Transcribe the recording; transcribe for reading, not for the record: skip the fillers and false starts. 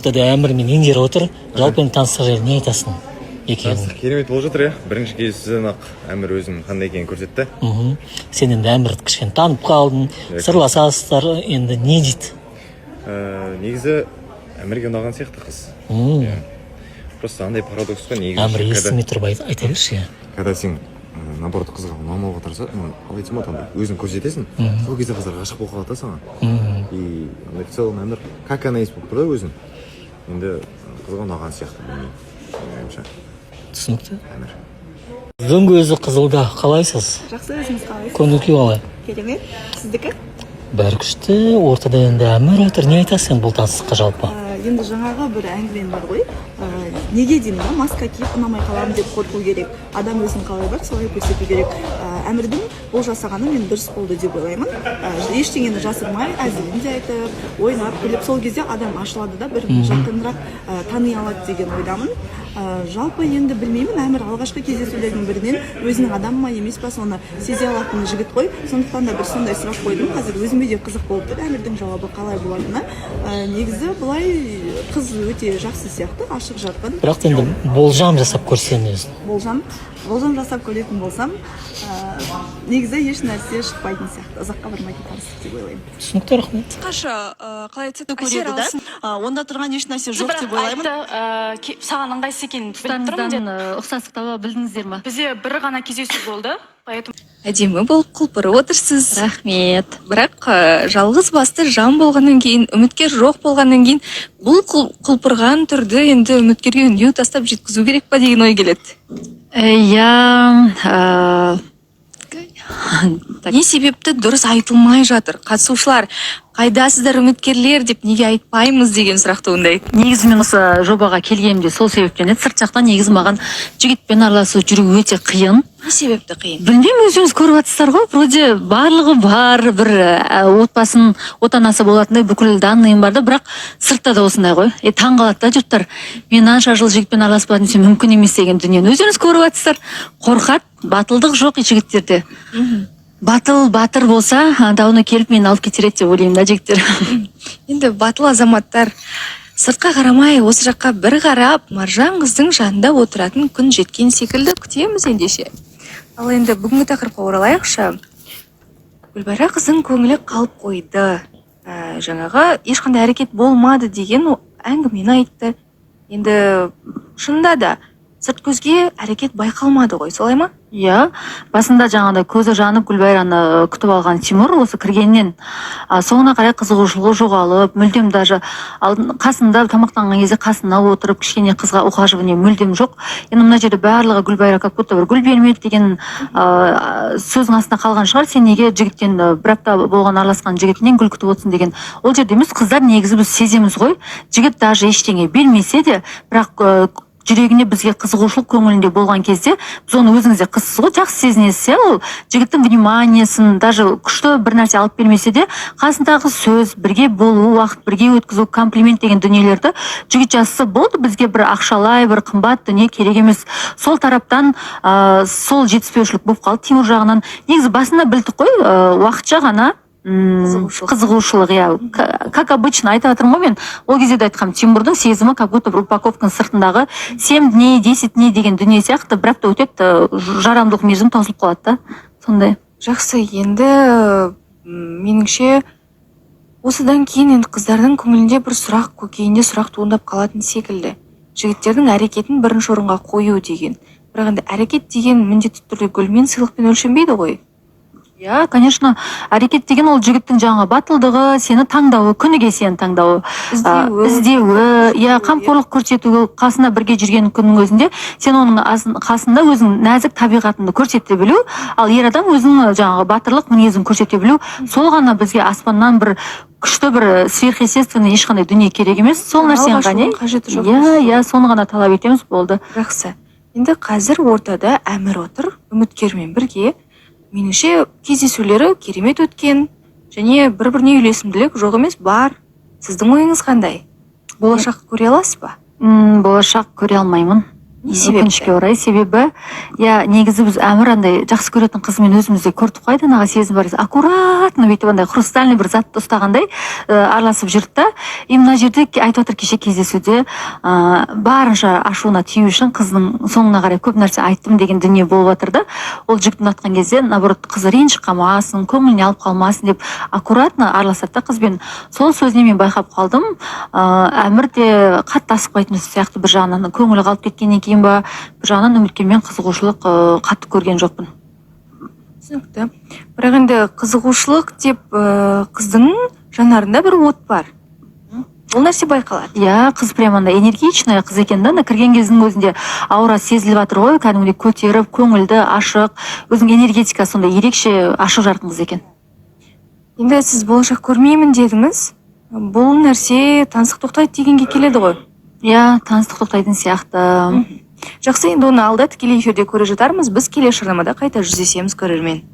Әмір мен Индира отыр, жалпы енді таныстық жайлы не айтасың екеуің? Керемет болып жатыр, бірінші кездесуден ақ Әмір өзінің қандай екенін көрсетті. Сен енді Әмірді кішкене танып қалдың, сырласасыздар, енді не дейді? Негізі Әмірге ұнаған сияқты қыз. Просто андай парадокс қой негізі. Әмір естімей тұрып айта берші. Когда сен наоборот қызға ұнамауға тырысады, қалай айтсам болады, өзің көрсетесің, сол кезде қыздар ғашық болып қалады саған. И в целом Әмір как она есть болып тұр да өзің. Енді қызға ұнаған сияқты білмеймін. Түсінікті. Әмір. Сіздің көзі қызылда, қалайсыз? Жақсы, өзіңіз қалайсыз? Көңіл-күй қалай? Керемет. Сіздікі? Бәрі күшті, ортада енді Әмір отыр, не айтасың бұл таныстыққа жалпы? Енді жаңағы бір әңгіме бар ғой. Неге деймін, маска киіп ұнамай қаламын деп қорқу керек. Адам өзін қалай бар, солай көрсету керек. Әмірдің бұл жасағаны мен дұрыс болды деп ойлаймын. Ештеңені жасырмай, әзілін де айтып, ойнап, күліп, сол кезде адам ашылады да, бір жақынырақ тани алады деген ойдамын. Жалпы енді білмеймін, Әмір алғашқы кездесулердің бірінен өзінің адам ма емес па соны сезе алатын жігіт қой. Сондықтан да бір сондай сұрақ қойдым. Қазір өзіме де қызық болып тұр, Әмірдің жауабы қалай болатыны. Негізі былай қыз өте жақсы сияқты, ашық жарқын. Бірақ енді болжам жасап көрсең өзің. Болжам жасап көретін болсам, негізі еш нәрсе шықпайтын сияқты, ұзаққа бармайтын таныстық деп ойлаймын. Түсінікті, рахмет. Қаша, қалай айтса да көреді да, онда тұрған еш нәрсе жоқ деп ойлаймын. Саған ыңғайсыз екенін біліп тұрмын. Ұқсастық таба білдіңіздер ма? Бізде бір ғана кездесу болды. Әдемі болып құлпырып отырсыз. Рахмет. Бірақ жалғыз басты жан болғаннан кейін, үміткер жоқ болғаннан кейін, бұл құлпырған түрді енді үміткерге үндеу тастап жеткізу керек па деген ой келеді. Не себепті дұрыс айтылмай жатыр? Қатысушылар, қайдасыздар үміткерлер деп неге айтпаймыз деген сұрақ туындайды. Негізі мен осы жобаға келгенімде сол себептен еді. Сырт жақтан негізі маған жігітпен араласу жүру өте қиын. Не себепті қиын? Білмеймін, өзіңіз көріп жатсыздар ғой, вроде барлығы бар, бір отбасын отанасы болатындай бүкіл данныйым бар да, бірақ сыртта да осындай ғой. Таңғалады да жұрттар. Мен анша жыл жігітпен араласпадым десем мүмкін емес деген дүниені өздеріңіз көріп жатсыздар. Қорқады, батылдық жоқ жігіттерде. Батыр болса, дауына келіп мені алып кетер еді деп ойлаймын да жігіттер. Енді батыл азаматтар сыртқа қарамай, осы жаққа бір қарап, Маржан қыздың жанында отыратын күн жеткен секілді күтеміз ендеше. Ал енді бүгінгі тақырыпқа оралайықшы. Гүлбайра қыздың көңілі қалып қойды. Жаңағы ешқандай әрекет болмады деген әңгімені айтты. Енді шынында да сырт көзге әрекет байқалмады ғой, солай ма? Иә, басында жаңағыдай көзі жанып Гүлбайраны күтіп алған Тимур осы кіргеннен соңына қарай қызығушылығы жоғалып, мүлдем даже қасында тамақтанған кезде қасына отырып кішкене қызға ухаживание мүлдем жоқ. Енді мына жерде барлығы Гүлбайра как будто бір гүл бермеді деген сөздің астына қалған шығар. Сен неге жігіттен бір апта болған араласқан жігітінен гүл күтіп отырсың деген. Ол жерде емес, қыздар негізі біз сеземіз ғой. Жігіт даже ештеңе бермесе де, бірақ жүрегіне бізге қызығушылық көңілінде болған кезде, біз оны өзіңізде қызсыз ғой, жақсы сезінесіз, ол жігіттің вниманиесін, даже күшті бір нәрсе алып бермесе де, қасындағы сөз, бірге болу, уақыт бірге өткізу, комплимент деген дүниелерді жігіт жасысы болды, бізге бір ақшалай, бір қымбат дүние керек емес. Сол тараптан сол жетіспеушілік болып қалды Тимур жағынан. Негізі басында білдік қой, уақытша ғана қызығушылық, иә. Как обычно айтып жатырмын ғой мен, ол кезде де айтқам, Тимурдың сезімі как будто бір упаковканың сыртындағы 7 дней, 10 дней деген дүние сияқты, бір апта өтеді, жарамдылық мерзім таусылып қалады да. Сондай. Жақсы, енді меніңше осыдан кейін енді қыздардың көңілінде бір сұрақ, көкейінде сұрақ туындап қалатын секілді. Жігіттердің әрекетін бірінші орынға қою деген. Бірақ енді әрекет деген міндетті түрде гүлмен, сыйлықпен өлшенбейді ғой. Иә, конечно, әрекет деген ол жігіттің жаңа батылдығы, сені таңдауы, күніге сені таңдауы, іздеуі, иә, қамқорлық көрсетуі, қасында бірге жүрген күннің өзінде сен оның қасында өзің нәзік табиғатыңды көрсете білу, ал ер адам өзінің жаңағы батырлық мінезін көрсете білу, сол ғана бізге аспаннан бір күшті бір сверхъестественный ешқандай дүние керек емес. Сол нәрсені ғана, иә, соны ғана талап етеміз, болды. Жақсы. Енді қазір ортада Әмір отыр, үміткермен бірге. Меніңше кездесулері керемет өткен, және бір-біріне үйлесімділік жоқ емес, бар. Сіздің ойыңыз қандай? Болашақ көре аласыз ба? Болашақ көре алмаймын. өкінішке орай, себебі негізі біз әмір андай жақсы көретін қызмен өзімізде көрдік қой, анаға сезім бар, аккуратно бүйтіп андай хрустальный бір затты ұстағандай араласып жүрді да. И мына жерде айтып отыр кеше кездесуде барынша ашуына тию үшін қыздың соңына қарай көп нәрсе айттым деген дүние болып жатыр да. Ол жігіт ұнатқан кезде наоборот қызы ренжіп қалмасын, көңіліне алып қалмасын деп аккуратно араласады да қызбен. Сол сөзіне мен байқап қалдым, әмір де қатты асып қайтын сияқты, бір жағынан көңілі қалып кеткеннен кейін ба, бір жағынан үміткермен қызығушылық қатты көрген жоқпын. Түсінікті. Бірақ енді қызығушылық деп қыздың жанарында бір от бар. Ол нәрсе байқалады. Қыз прямо андай энергичная қыз екен да, кірген кездің өзінде аура сезіліп жатыр ғой, кәдімгідей көтеріп, көңілді, ашық, өзінің энергетикасы сондай ерекше ашық жарқын қыз екен. Енді сіз болашақ көрмеймін дедіңіз. Бұл нәрсе таныстық тоқтайды дегенге келеді ғой. Таныстық тоқтайтын сияқты. Жақсы, енді оны алда тікелей эфирде көре жатармыз. Біз келесі жарнамада қайта жүздесеміз көрермен.